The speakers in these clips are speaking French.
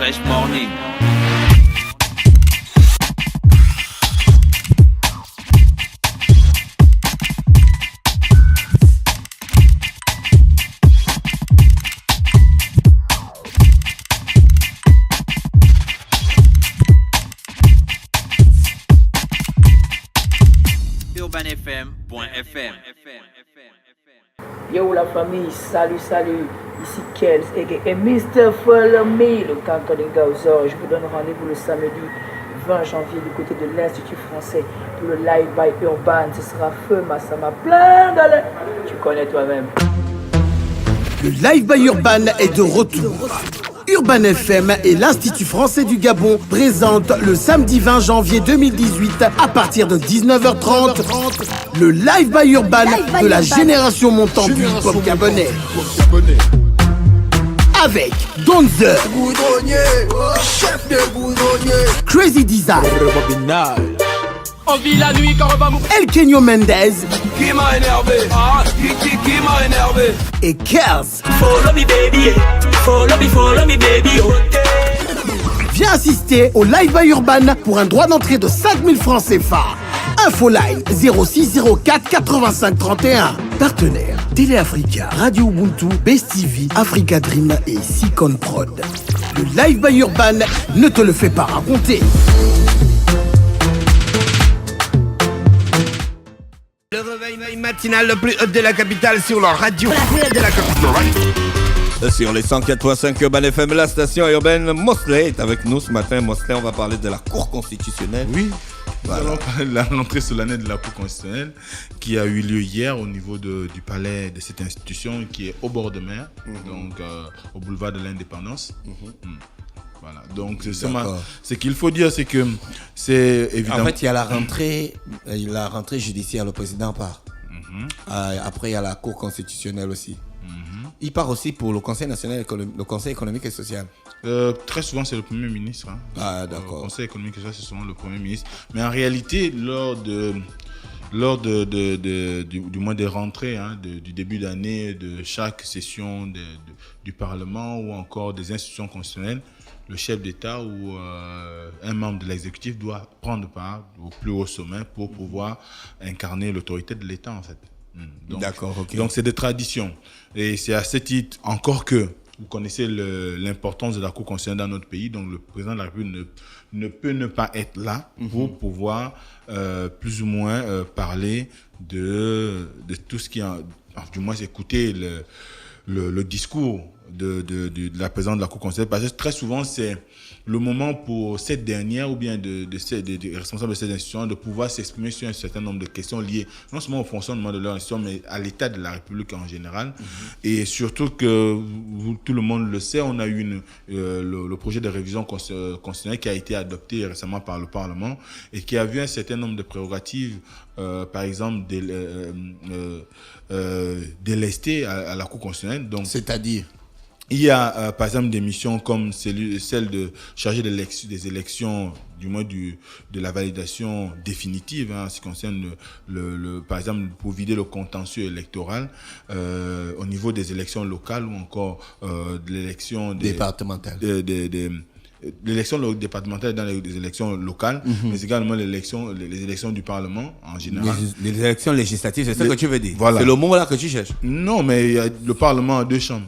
Fresh Morning. UrbanFM.fm. Yo la famille, salut, ici Kels et Mr. Follow Me, le canton Gauzor. Je vous donne rendez-vous le samedi 20 janvier du côté de l'Institut français pour le Live by Urban. Ce sera feu, Massama, plein d'aller. Tu connais toi-même. Le Live by Urban est de retour. Urban FM et l'Institut français du Gabon présentent le samedi 20 janvier 2018 à partir de 19h30 le Live by Urban de la génération montante du hip-hop gabonais. Avec Donzer, chef de boudronnier, Crazy Design, on vit la nuit quand on va mourir. El Kenyo Mendez Qui m'a énervé, qui m'a énervé. et Kers. Follow me baby, Viens assister au Live by Urban pour un droit d'entrée de 5000 francs CFA. Infoline 06 04 85 31. Partenaires Télé Africa, Radio Ubuntu, Best TV, Africa Dream et Sicon Prod. Le Live by Urban ne te le fait pas raconter. Le réveil matinal le plus haut de la capitale sur la radio. La plus haute de la capitale. Sur les 104.5 Urban FM, la station urbaine, Mosley est avec nous ce matin. Mosley, on va parler de la Cour constitutionnelle. Oui, Voilà. nous allons parler de l'entrée solennelle de la Cour constitutionnelle qui a eu lieu hier au niveau du palais de cette institution qui est au bord de mer, donc au boulevard de l'Indépendance. Voilà, donc ce qu'il faut dire, c'est que c'est évidemment... En fait, il y a la rentrée judiciaire, le président part. Après, il y a la Cour constitutionnelle aussi. Il part aussi pour le Conseil national, le Conseil économique et social. Très souvent, c'est le Premier ministre. Hein. Ah, d'accord. Le Conseil économique et social, c'est souvent le Premier ministre. Mais en réalité, lors du mois des rentrées, du début d'année, de chaque session du Parlement ou encore des institutions constitutionnelles, le chef d'État ou un membre de l'exécutif doit prendre part au plus haut sommet pour pouvoir incarner l'autorité de l'État, en fait. D'accord, ok. Donc c'est des traditions. Et c'est à ce titre, encore que vous connaissez l'importance de la Cour constitutionnelle dans notre pays, donc le président de la République ne peut ne pas être là pour pouvoir plus ou moins parler de tout ce qui a, du moins écouter le discours de la présidente de la Cour constitutionnelle, parce que très souvent c'est le moment pour cette dernière ou bien des responsables de cette institution de pouvoir s'exprimer sur un certain nombre de questions liées non seulement au fonctionnement de leur institution mais à l'état de la République en général. Et surtout que tout le monde le sait, on a eu le projet de révision constitutionnelle qui a été adopté récemment par le Parlement et qui a vu un certain nombre de prérogatives, par exemple délestées à la Cour constitutionnelle. Donc, c'est-à-dire il y a, par exemple, des missions comme celle de charger des élections, du moins de la validation définitive, en ce qui concerne par exemple, pour vider le contentieux électoral au niveau des élections locales ou encore de l'élection départementale. L'élection départementale dans les élections locales, mais également les élections du Parlement en général. Les élections législatives, c'est ça que tu veux dire? Voilà. C'est le mot là que tu cherches? Non, mais le Parlement a deux chambres.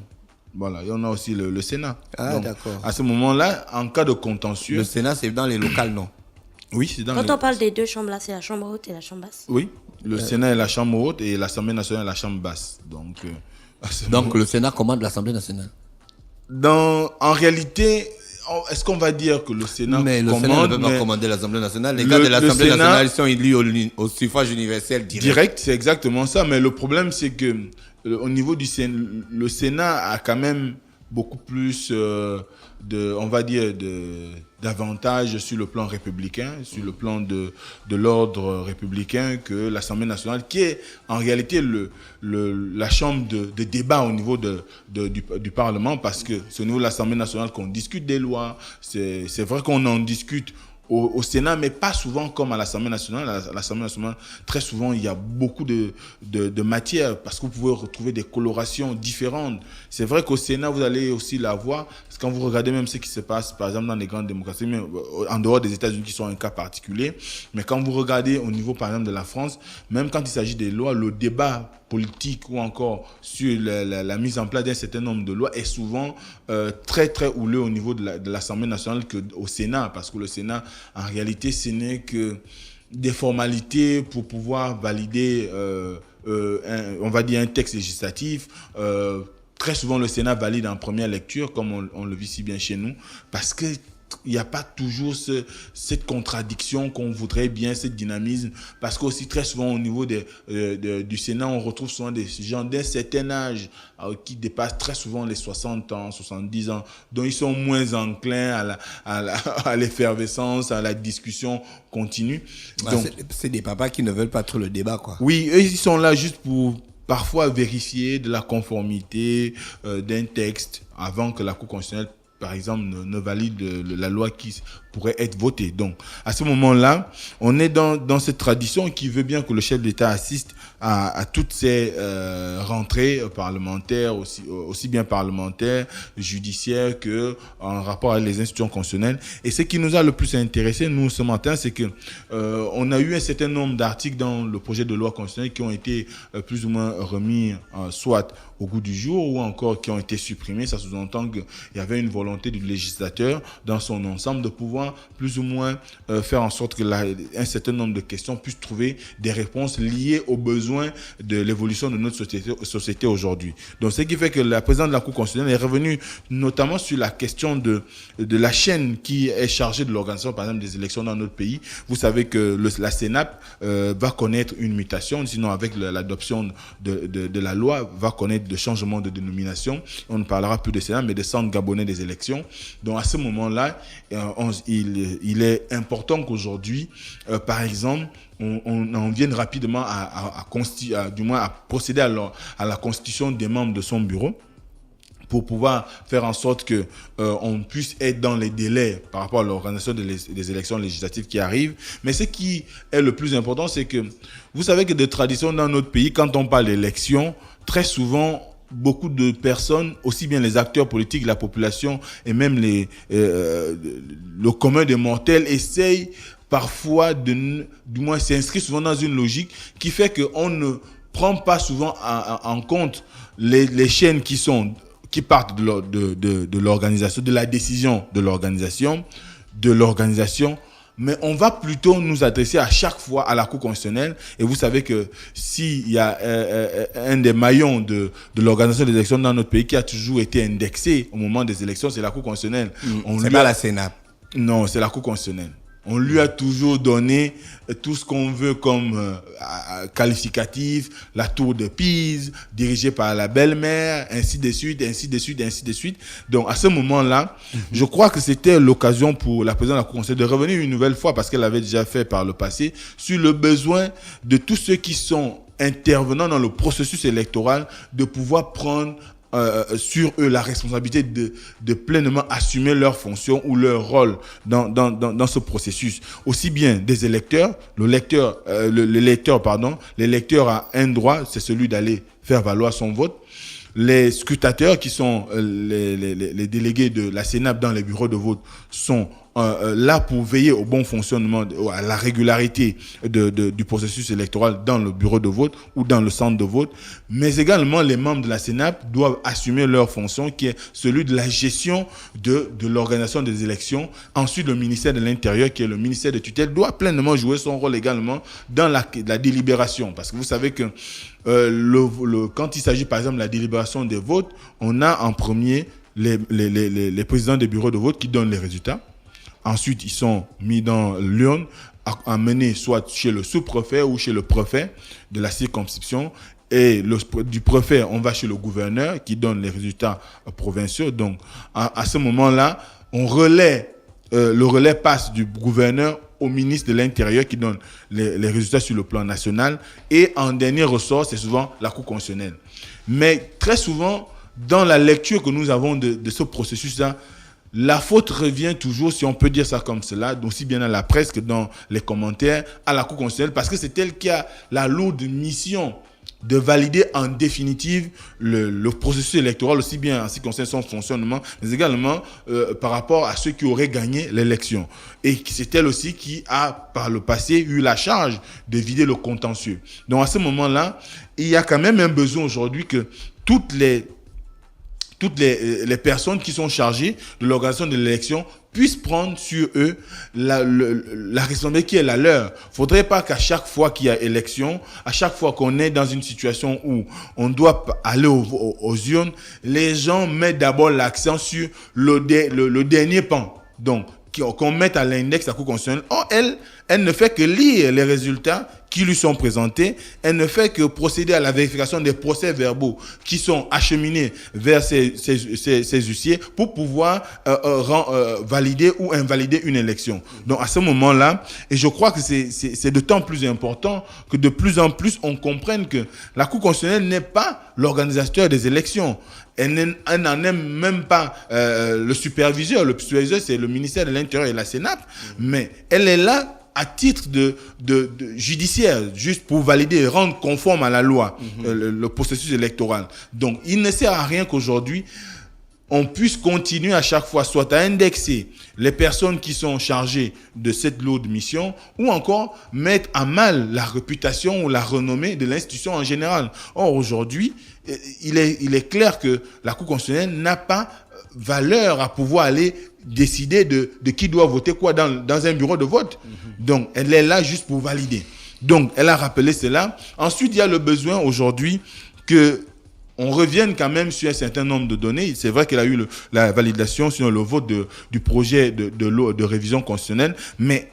Voilà, et on a aussi le Sénat. Ah, donc, d'accord. À ce moment-là, en cas de contentieux... Le Sénat, c'est dans les locales, non? Oui, c'est dans Quand on parle des deux chambres là, c'est la chambre haute et la chambre basse? Oui, le Sénat est la chambre haute et l'Assemblée nationale est la chambre basse. Donc le Sénat commande l'Assemblée nationale? En réalité... Est-ce qu'on va dire que le Sénat commande? Mais le Sénat ne peut pas commander l'Assemblée nationale. Les gars de l'Assemblée nationale sont élus au suffrage universel direct. C'est exactement ça. Mais le problème, c'est que au niveau du Sénat, le Sénat a quand même beaucoup plus d'avantages sur le plan républicain, sur le plan de l'ordre républicain que l'Assemblée nationale, qui est en réalité la chambre de débat au niveau du Parlement, parce que c'est au niveau de l'Assemblée nationale qu'on discute des lois. C'est vrai qu'on en discute au Sénat, mais pas souvent comme à l'Assemblée nationale. À l'Assemblée nationale, très souvent, il y a beaucoup de matière parce que vous pouvez retrouver des colorations différentes. C'est vrai qu'au Sénat, vous allez aussi la voir, parce quand vous regardez même ce qui se passe, par exemple, dans les grandes démocraties, mais en dehors des États-Unis qui sont un cas particulier, mais quand vous regardez au niveau, par exemple, de la France, même quand il s'agit des lois, le débat politique ou encore sur la mise en place d'un certain nombre de lois est souvent très, très houleux au niveau de l'Assemblée nationale qu'au Sénat, parce que le Sénat, en réalité, ce n'est que des formalités pour pouvoir valider, on va dire, un texte législatif. Très souvent, le Sénat valide en première lecture, comme on le vit si bien chez nous, parce que il n'y a pas toujours cette contradiction qu'on voudrait bien, cette dynamisme, parce qu'aussi très souvent au niveau du Sénat, on retrouve souvent des gens d'un certain âge qui dépassent très souvent les 60 ans, 70 ans, dont ils sont moins enclins à l'effervescence, à la discussion continue. Donc, c'est des papas qui ne veulent pas trop le débat, quoi. Oui, eux, ils sont là juste pour parfois vérifier de la conformité d'un texte avant que la Cour constitutionnelle, par exemple, ne valide la loi qui pourrait être votée. Donc, à ce moment-là, on est dans cette tradition qui veut bien que le chef d'État assiste à toutes ces rentrées parlementaires, aussi bien parlementaires, judiciaires, que en rapport avec les institutions constitutionnelles. Et ce qui nous a le plus intéressé, nous, ce matin, c'est que on a eu un certain nombre d'articles dans le projet de loi constitutionnelle qui ont été plus ou moins remis soit au goût du jour ou encore qui ont été supprimés. Ça sous-entend qu'il y avait une volonté du législateur dans son ensemble de pouvoir plus ou moins faire en sorte que un certain nombre de questions puissent trouver des réponses liées aux besoins de l'évolution de notre société aujourd'hui. Donc, ce qui fait que la présidente de la Cour constitutionnelle est revenue notamment sur la question de la chaîne qui est chargée de l'organisation, par exemple, des élections dans notre pays. Vous savez que la CENAP va connaître une mutation, sinon avec l'adoption de la loi, va connaître de changements de dénomination. On ne parlera plus de CENAP, mais de Centre gabonais des élections. Donc, à ce moment-là, il est important qu'aujourd'hui, par exemple, on en vienne rapidement à procéder à la constitution des membres de son bureau, pour pouvoir faire en sorte que on puisse être dans les délais par rapport à l'organisation des élections législatives qui arrivent. Mais ce qui est le plus important, c'est que vous savez que de tradition dans notre pays, quand on parle d'élections, très souvent, beaucoup de personnes, aussi bien les acteurs politiques, la population et même le commun des mortels essayent parfois du moins s'inscrire souvent dans une logique qui fait qu'on ne prend pas souvent en compte les chaînes qui partent de l'organisation, de la décision de l'organisation, mais on va plutôt nous adresser à chaque fois à la Cour constitutionnelle. Et vous savez que s'il y a un des maillons de l'organisation des élections dans notre pays qui a toujours été indexé au moment des élections, c'est la Cour constitutionnelle. C'est pas la CENAP. Non, c'est la Cour constitutionnelle. On lui a toujours donné tout ce qu'on veut comme qualificatif, la tour de Pise, dirigée par la belle-mère, ainsi de suite, ainsi de suite, ainsi de suite. Donc, à ce moment-là, je crois que c'était l'occasion pour la présidente de la Cour constitutionnelle de revenir une nouvelle fois, parce qu'elle l'avait déjà fait par le passé, sur le besoin de tous ceux qui sont intervenants dans le processus électoral de pouvoir prendre sur eux la responsabilité de pleinement assumer leurs fonctions ou leur rôle dans ce processus. Aussi bien des électeurs, l'électeur a un droit, c'est celui d'aller faire valoir son vote. Les scrutateurs, qui sont les délégués de la CENAP dans les bureaux de vote, sont là pour veiller au bon fonctionnement, à la régularité du processus électoral dans le bureau de vote ou dans le centre de vote. Mais également, les membres de la CENAP doivent assumer leur fonction, qui est celui de la gestion de l'organisation des élections. Ensuite, le ministère de l'Intérieur, qui est le ministère de tutelle, doit pleinement jouer son rôle également dans la délibération. Parce que vous savez que quand il s'agit par exemple de la délibération des votes, on a en premier les présidents des bureaux de vote qui donnent les résultats. Ensuite, ils sont mis dans l'urne, amenés soit chez le sous-préfet ou chez le préfet de la circonscription. Et du préfet, on va chez le gouverneur qui donne les résultats provinciaux. Donc, à ce moment-là, le relais passe du gouverneur au ministre de l'Intérieur qui donne les résultats sur le plan national. Et en dernier ressort, c'est souvent la Cour constitutionnelle. Mais très souvent, dans la lecture que nous avons de ce processus-là, la faute revient toujours, si on peut dire ça comme cela, aussi bien dans la presse que dans les commentaires, à la Cour constitutionnelle, parce que c'est elle qui a la lourde mission de valider en définitive le processus électoral, aussi bien en ce qui concerne son fonctionnement, mais également par rapport à ceux qui auraient gagné l'élection. Et c'est elle aussi qui a, par le passé, eu la charge de vider le contentieux. Donc à ce moment-là, il y a quand même un besoin aujourd'hui que toutes les personnes qui sont chargées de l'organisation de l'élection puissent prendre sur eux la responsabilité qui est la leur. Faudrait pas qu'à chaque fois qu'il y a élection, à chaque fois qu'on est dans une situation où on doit aller aux urnes, les gens mettent d'abord l'accent sur le dernier pan. Donc, qu'on mette à l'index la Cour constitutionnelle. Or, elle ne fait que lire les résultats qui lui sont présentés. Elle ne fait que procéder à la vérification des procès-verbaux qui sont acheminés vers ces huissiers pour pouvoir valider ou invalider une élection. Donc, à ce moment-là, et je crois que c'est d'autant plus important que de plus en plus on comprenne que la Cour constitutionnelle n'est pas l'organisateur des élections. Elle n'en est même pas le superviseur. Le superviseur, c'est le ministère de l'Intérieur et la Sénat. Mais elle est là à titre de judiciaire, juste pour valider et rendre conforme à la loi le processus électoral. Donc, il ne sert à rien qu'aujourd'hui, on puisse continuer à chaque fois soit à indexer les personnes qui sont chargées de cette lourde mission ou encore mettre à mal la réputation ou la renommée de l'institution en général. Or, aujourd'hui, il est clair que la Cour constitutionnelle n'a pas valeur à pouvoir aller décider de qui doit voter quoi dans un bureau de vote. Donc, elle est là juste pour valider. Donc, elle a rappelé cela. Ensuite, il y a le besoin aujourd'hui que on revienne quand même sur un certain nombre de données. C'est vrai qu'elle a eu la validation sur le vote du projet de révision constitutionnelle, mais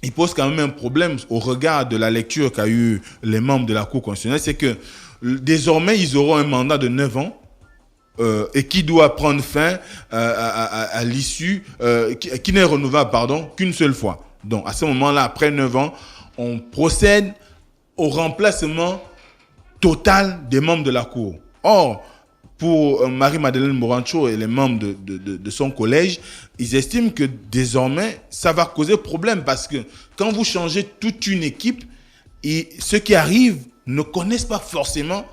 il pose quand même un problème au regard de la lecture qu'a eu les membres de la Cour constitutionnelle, c'est que désormais, ils auront un mandat de 9 ans et qui doit prendre fin à l'issue, qui n'est renouvelable, qu'une seule fois. Donc, à ce moment-là, après 9 ans, on procède au remplacement total des membres de la Cour. Or, pour Marie-Madeleine Morancho et les membres de son collège, ils estiment que désormais, ça va causer problème parce que quand vous changez toute une équipe, et ceux qui arrivent ne connaissent pas forcément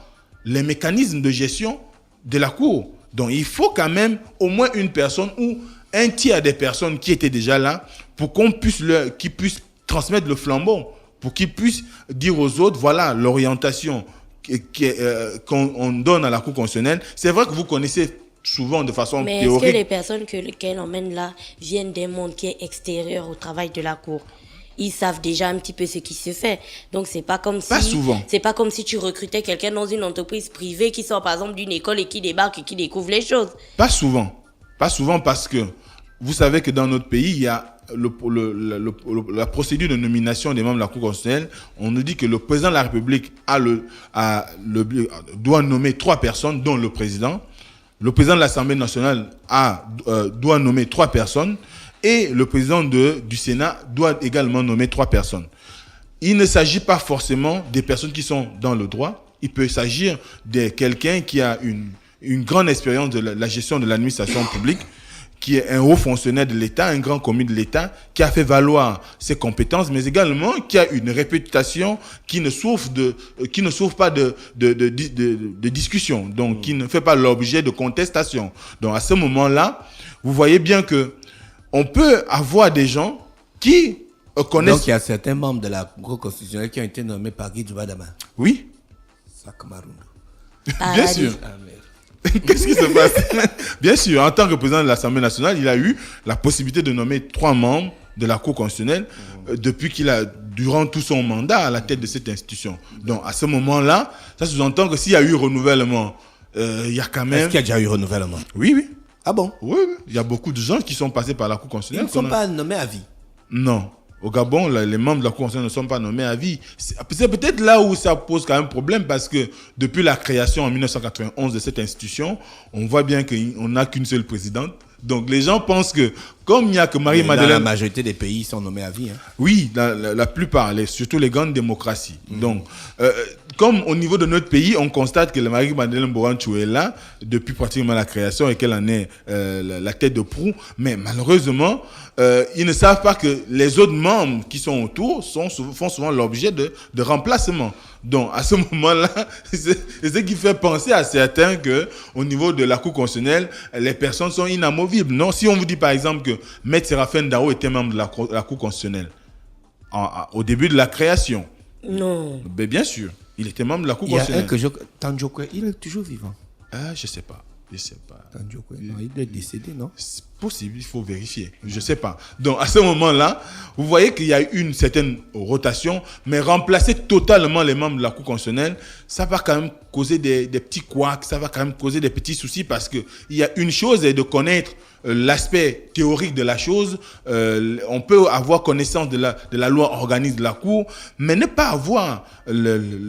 les mécanismes de gestion de la Cour. Donc, il faut quand même au moins une personne ou un tiers des personnes qui étaient déjà là pour qu'ils puissent transmettre le flambeau, pour qu'ils puissent dire aux autres, voilà l'orientation qu'on donne à la Cour constitutionnelle. C'est vrai que vous connaissez souvent de façon théorique. Mais est-ce que les personnes qu'elle emmène là viennent d'un monde qui est extérieur au travail de la Cour? Ils savent déjà un petit peu ce qui se fait. Donc, c'est pas comme pas souvent. C'est pas comme si tu recrutais quelqu'un dans une entreprise privée qui sort par exemple d'une école et qui débarque et qui découvre les choses. Pas souvent. Pas souvent parce que vous savez que dans notre pays, il y a la procédure de nomination des membres de la Cour constitutionnelle. On nous dit que le président de la République doit nommer 3 personnes, dont le président. Le président de l'Assemblée nationale doit nommer 3 personnes. Et le président du Sénat doit également nommer 3 personnes. Il ne s'agit pas forcément des personnes qui sont dans le droit. Il peut s'agir de quelqu'un qui a une grande expérience de la gestion de l'administration publique, qui est un haut fonctionnaire de l'État, un grand commis de l'État, qui a fait valoir ses compétences, mais également qui a une réputation qui ne souffre pas de discussion, donc qui ne fait pas l'objet de contestation. Donc à ce moment-là, vous voyez bien que on peut avoir des gens qui connaissent... Donc il y a certains membres de la Cour constitutionnelle qui ont été nommés par Guy Djoubadama. Oui. Sakamaroun. Bien sûr. Qu'est-ce qui se passe? Bien sûr, en tant que président de l'Assemblée nationale, il a eu la possibilité de nommer 3 membres de la Cour constitutionnelle durant tout son mandat à la tête de cette institution. Donc, à ce moment-là, ça sous-entend que s'il y a eu renouvellement, il y a quand même... Est-ce qu'il y a déjà eu renouvellement? Oui, oui. Ah bon? Oui. Il y a beaucoup de gens qui sont passés par la Cour constitutionnelle. Ils ne sont pas nommés à vie? Non. Au Gabon, les membres de la Cour constitutionnelle ne sont pas nommés à vie. C'est peut-être là où ça pose quand même problème parce que depuis la création en 1991 de cette institution, on voit bien qu'on n'a qu'une seule présidente. Donc les gens pensent que comme il n'y a que Marie-Madeleine... Dans la majorité des pays, ils sont nommés à vie. Hein. Oui, la plupart, surtout les grandes démocraties. Donc, comme au niveau de notre pays, on constate que Marie-Madeleine Boranchou est là depuis pratiquement la création et qu'elle en est la tête de proue, mais malheureusement, ils ne savent pas que les autres membres qui sont autour font souvent l'objet de remplacement. Donc, à ce moment-là, c'est ce qui fait penser à certains que, au niveau de la Cour constitutionnelle, les personnes sont inamovibles. Non, si on vous dit par exemple que Maître Séraphin Dao était membre de la Cour constitutionnelle au début de la création. Non. Ben, bien sûr, il était membre de la Cour constitutionnelle. Il y a un que Tanjoko, il est toujours vivant. Je sais pas. Tanjoko, non, il est décédé, non? C'est possible, il faut vérifier. Je sais pas. Donc, à ce moment-là, vous voyez qu'il y a eu une certaine rotation, mais remplacer totalement les membres de la Cour constitutionnelle, ça va quand même causer des petits couacs, ça va quand même causer des petits soucis parce que il y a une chose est de connaître l'aspect théorique de la chose. On peut avoir connaissance de la loi organique de la Cour, mais ne pas avoir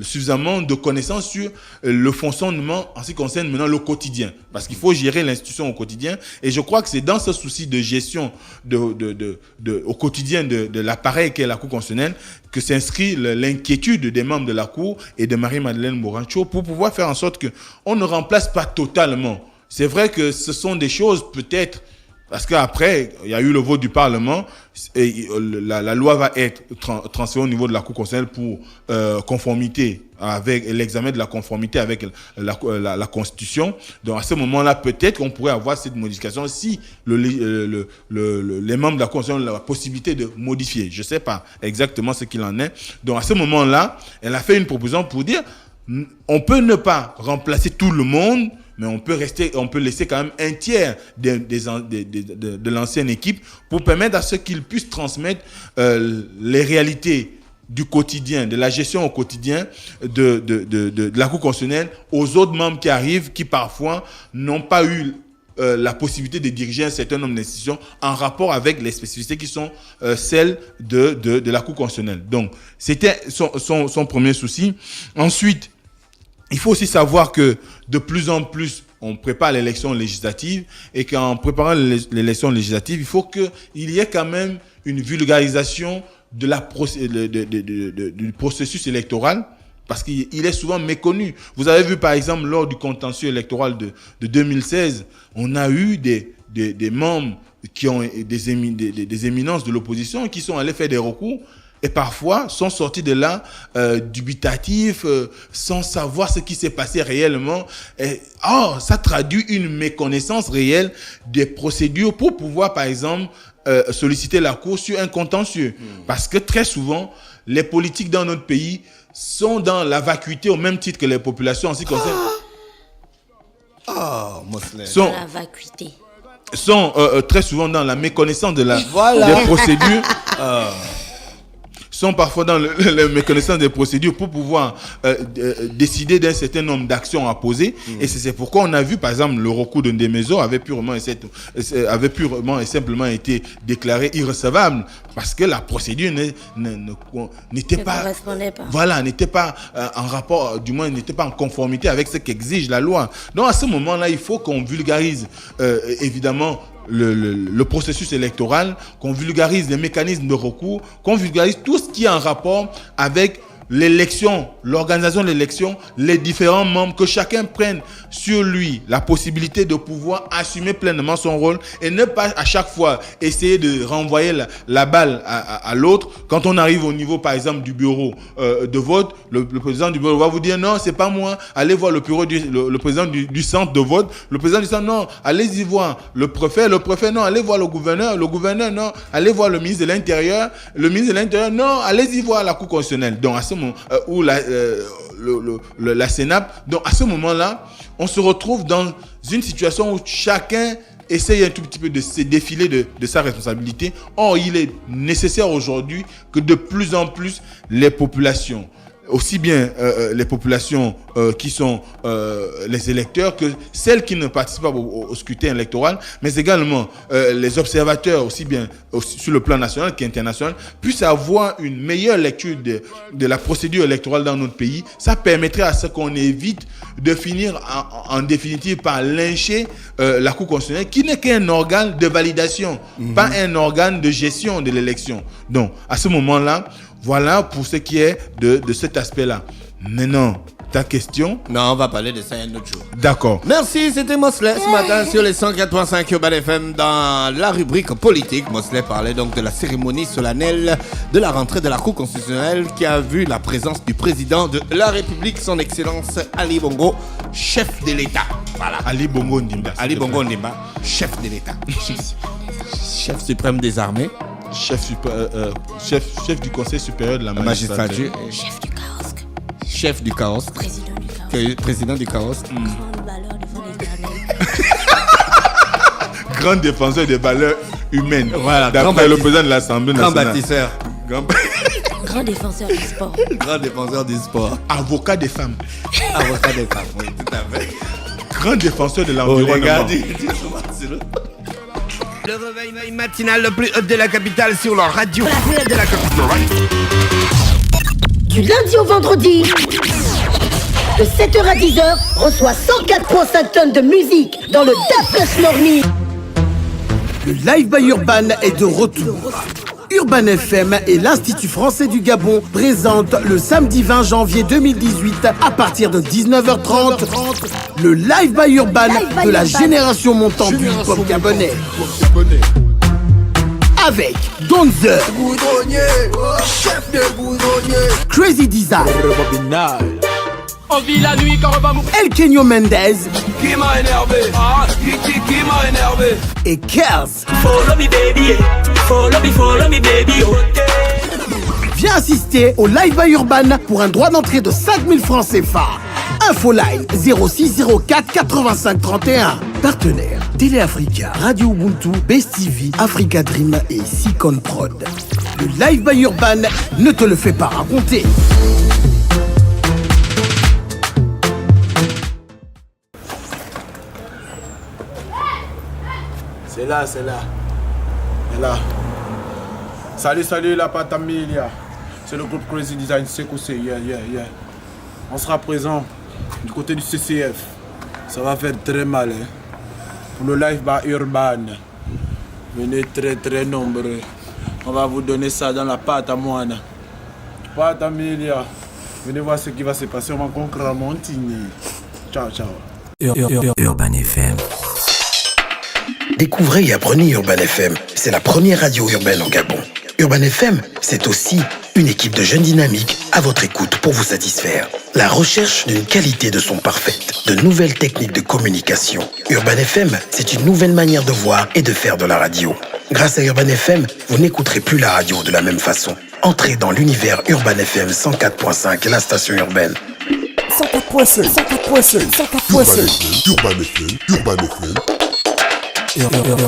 suffisamment de connaissances sur le fonctionnement en ce qui concerne maintenant le quotidien. Parce qu'il faut gérer l'institution au quotidien. Et je crois que c'est dans ce souci de gestion au quotidien de l'appareil qu'est la Cour constitutionnelle que s'inscrit l'inquiétude des membres de la Cour et de Marie-Madeleine Boranchou pour pouvoir faire en sorte qu'on ne remplace pas totalement. C'est vrai que ce sont des choses peut-être, parce qu'après, il y a eu le vote du Parlement, et la loi va être transférée au niveau de la Cour constitutionnelle pour conformité avec l'examen de la conformité avec la Constitution. Donc à ce moment-là, peut-être qu'on pourrait avoir cette modification si les membres de la Constitution ont la possibilité de modifier. Je ne sais pas exactement ce qu'il en est. Donc à ce moment-là, elle a fait une proposition pour dire on peut ne pas remplacer tout le monde, mais on peut laisser quand même un tiers de l'ancienne équipe pour permettre à ceux qu'ils puissent transmettre les réalités du quotidien, de la gestion au quotidien de la Cour constitutionnelle aux autres membres qui arrivent, qui parfois n'ont pas eu la possibilité de diriger un certain nombre d'institutions en rapport avec les spécificités qui sont celles de la Cour constitutionnelle. Donc, c'était son premier souci. Ensuite, il faut aussi savoir que de plus en plus, on prépare l'élection législative et qu'en préparant l'élection législative, il faut qu'il y ait quand même une vulgarisation du processus électoral parce qu'il est souvent méconnu. Vous avez vu par exemple lors du contentieux électoral de 2016, on a eu des membres qui ont des éminences de l'opposition qui sont allés faire des recours et parfois sont sortis de là dubitatifs, sans savoir ce qui s'est passé réellement. Ça traduit une méconnaissance réelle des procédures pour pouvoir, par exemple, solliciter la Cour sur un contentieux. Parce que très souvent, les politiques dans notre pays sont dans la vacuité au même titre que les populations en ce qui concerne... Dans la vacuité. Sont très souvent dans la méconnaissance des procédures. Sont parfois dans la méconnaissance des procédures pour pouvoir décider d'un certain nombre d'actions à poser. Et c'est pourquoi on a vu, par exemple, le recours de Ndemezo avait purement et simplement été déclaré irrecevable parce que la procédure n'était pas... Voilà, n'était pas en rapport, du moins n'était pas en conformité avec ce qu'exige la loi. Donc à ce moment-là, il faut qu'on vulgarise évidemment le processus électoral, qu'on vulgarise les mécanismes de recours, qu'on vulgarise tout ce qui est en rapport avec l'élection, l'organisation de l'élection, les différents membres, que chacun prenne sur lui la possibilité de pouvoir assumer pleinement son rôle et ne pas à chaque fois essayer de renvoyer la balle à l'autre. Quand on arrive au niveau, par exemple, du bureau de vote, le président du bureau va vous dire non, c'est pas moi, allez voir le président du centre de vote, le président du centre, non, allez-y voir le préfet, non, allez voir le gouverneur, non, allez voir le ministre de l'Intérieur, non, allez-y voir la Cour constitutionnelle. Donc, à ce moment où la Sénap, donc à ce moment-là, on se retrouve dans une situation où chacun essaye un tout petit peu de se défiler de sa responsabilité. Or, il est nécessaire aujourd'hui que de plus en plus les populations aussi bien les populations qui sont les électeurs que celles qui ne participent pas au scrutin électoral, mais également les observateurs, aussi bien sur le plan national qu'international, puissent avoir une meilleure lecture de la procédure électorale dans notre pays. Ça permettrait à ce qu'on évite de finir en définitive par lyncher la Cour constitutionnelle, qui n'est qu'un organe de validation, pas un organe de gestion de l'élection. Donc, à ce moment-là, voilà pour ce qui est de cet aspect-là. Maintenant, ta question? Non, on va parler de ça un autre jour. D'accord. Merci, c'était Mosley ce matin sur les 185 Urban FM dans la rubrique politique. Mosley parlait donc de la cérémonie solennelle de la rentrée de la Cour constitutionnelle qui a vu la présence du président de la République, son Excellence Ali Bongo, chef de l'État. Voilà. Ali Bongo Ndimba. Ali Bongo Ndimba, chef de l'État. Chef suprême des armées. Chef du Conseil supérieur de la magistrature. Chef du chaos. Chef du chaos. Président du chaos. Président du chaos. Grande valeur devant l'éternel. Grand défenseur des valeurs humaines. Voilà. D'après le président de l'Assemblée nationale. Grand bâtisseur. Grand défenseur du sport. Grand défenseur du sport. Avocat des femmes. Avocat des femmes, oui, tout à fait. Grand défenseur de l'environnement. Le réveil matinal le plus haut de la capitale sur la radio. La plus haute de la capitale. Du lundi au vendredi, de 7h à 10h, reçoit 104,5 tonnes de musique dans le DAF Morning. Le Live by Urban est de retour. Urban FM et l'Institut français du Gabon présentent le samedi 20 janvier 2018 à partir de 19h30 le Live by Urban de la génération montante du hip-hop gabonais. Avec Donzer, chef de boudronnier, Crazy Design, on vit la nuit quand on va mourir. El Kenyo Mendez, Qui m'a énervé, qui m'a énervé. et Kers. Follow me baby, Viens assister au Live by Urban pour un droit d'entrée de 5000 francs CFA. Infoline 0604 85 31. Partenaires Télé Africa, Radio Ubuntu, Best TV, Africa Dream et Sicon Prod. Le Live by Urban ne te le fait pas raconter. C'est là. Et là. Salut la Patamilia. C'est le groupe Crazy Design Sekoussé. Yeah. On sera présent du côté du CCF. Ça va faire très mal. Hein? Pour le Live by Urban. Venez très nombreux. On va vous donner ça dans la pâte à moine. Patamilia. Venez voir ce qui va se passer. On va conquérir Montigny. Ciao. Urban FM. Découvrez et apprenez Urban FM. C'est la première radio urbaine au Gabon. Urban FM, c'est aussi une équipe de jeunes dynamiques à votre écoute pour vous satisfaire. La recherche d'une qualité de son parfaite, de nouvelles techniques de communication. Urban FM, c'est une nouvelle manière de voir et de faire de la radio. Grâce à Urban FM, vous n'écouterez plus la radio de la même façon. Entrez dans l'univers Urban FM 104.5, la station urbaine. 104.5. Urban FM.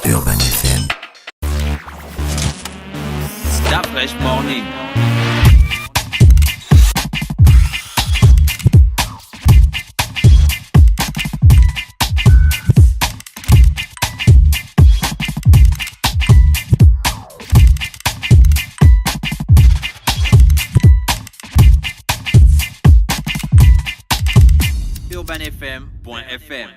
Urban FM. Stop Fresh Morning. UrbanFM.fm